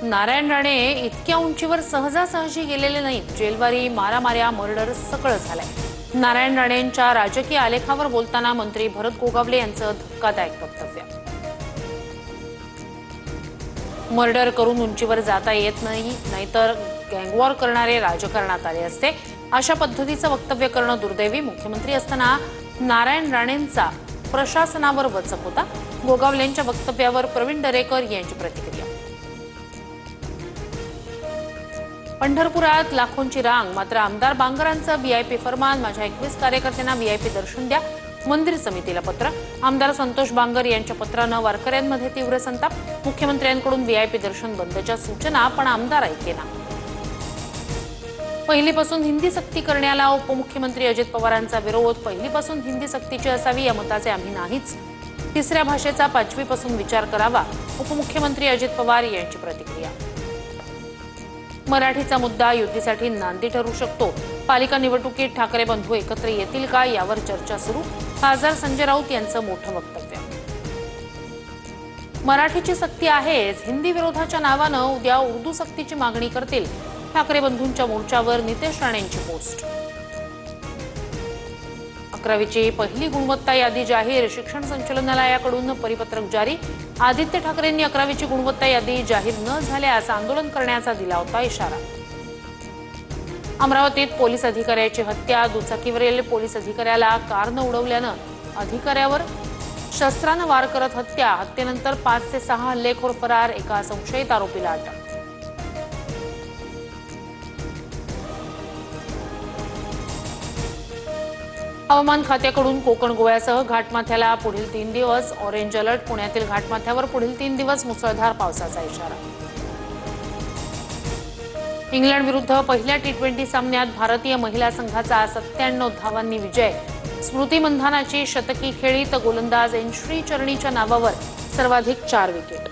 नारायण राणे इतक्या उंचीवर सहजासहजी गेलेले नाहीत। जेलवारी, मारामाऱ्या, मर्डर सगळं झालंय। नारायण राणेंच्या राजकीय आलेखावर बोलताना मंत्री भरत गोगावले यांचं धक्कादायक वक्तव्य। मर्डर करून उंचीवर जाता येत नाही, नाहीतर गँगवॉर करणारे राजकारणात आले असते, अशा पद्धतीचं वक्तव्य करणं दुर्दैवी। मुख्यमंत्री असताना नारायण राणेंचा प्रशासनावर वचक होता। गोगावलेंच्या वक्तव्यावर प्रवीण दरेकर यांची प्रतिक्रिया। पंढरपुरात लाखोंची रांग, मात्र आमदार बांगरांचं व्हीआयपी फरमान। माझ्या 21 कार्यकर्त्यांना व्हीआयपी दर्शन द्या, मंदिर समितीला पत्र। आमदार संतोष बांगर यांच्या पत्रानं वारकऱ्यांमध्ये तीव्र संताप। मुख्यमंत्र्यांकडून व्हीआयपी दर्शन बंदच्या सूचना, पण आमदार ऐकेना। पहिलीपासून हिंदी सक्ती करण्याला उपमुख्यमंत्री अजित पवारांचा विरोध। पहिलीपासून हिंदी सक्तीची असावी या मताचे आम्ही नाहीच। तिसऱ्या भाषेचा 5वीपासून विचार करावा, उपमुख्यमंत्री अजित पवार यांची प्रतिक्रिया। मराठीचा मुद्दा युतीसाठी नांदी ठरू शकतो। पालिका निवडणुकीत ठाकरे बंधू एकत्र येतील का, यावर चर्चा सुरू। खासदार संजय राऊत यांचं मोठं वक्तव्य। मराठीची सक्ती आहेच, हिंदी विरोधाच्या नावानं उद्या उर्दू सक्तीची मागणी करतील। ठाकरे बंधूंच्या मोर्चावर नितेश राणेंची पोस्ट। 11वीची पहिली गुणवत्ता यादी जाहीर, शिक्षण संचालनालयाकडून परिपत्रक जारी। आदित्य ठाकरेंनी 11वीची गुणवत्ता यादी जाहीर न झाल्यास आंदोलन करण्याचा दिला होता इशारा। अमरावतीत पोलीस अधिकाऱ्याची हत्या, दुचाकीवरील पोलीस अधिकाऱ्याला कारनं उडवल्यानं अधिकाऱ्यावर शस्त्रानं वार करत हत्या। हत्येनंतर 5 ते 6 हल्लेखोर फरार, एका संशयित आरोपीला अटक। हवामान खात्याकडून कोकण गोव्यासह घाटमाथ्याला पुढील 3 दिवस ऑरेंज अलर्ट। पुण्यातील घाटमाथ्यावर पुढील 3 दिवस मुसळधार पावसाचा इशारा। इंग्लंड विरुद्ध पहिल्या टी20 सामन्यात भारतीय महिला संघाचा 97 धावांनी विजय। स्मृती मंधानाची शतकी खेळी, तर गोलंदाज एन श्रीचरणीच्या नावावर सर्वाधिक 4 विकेट।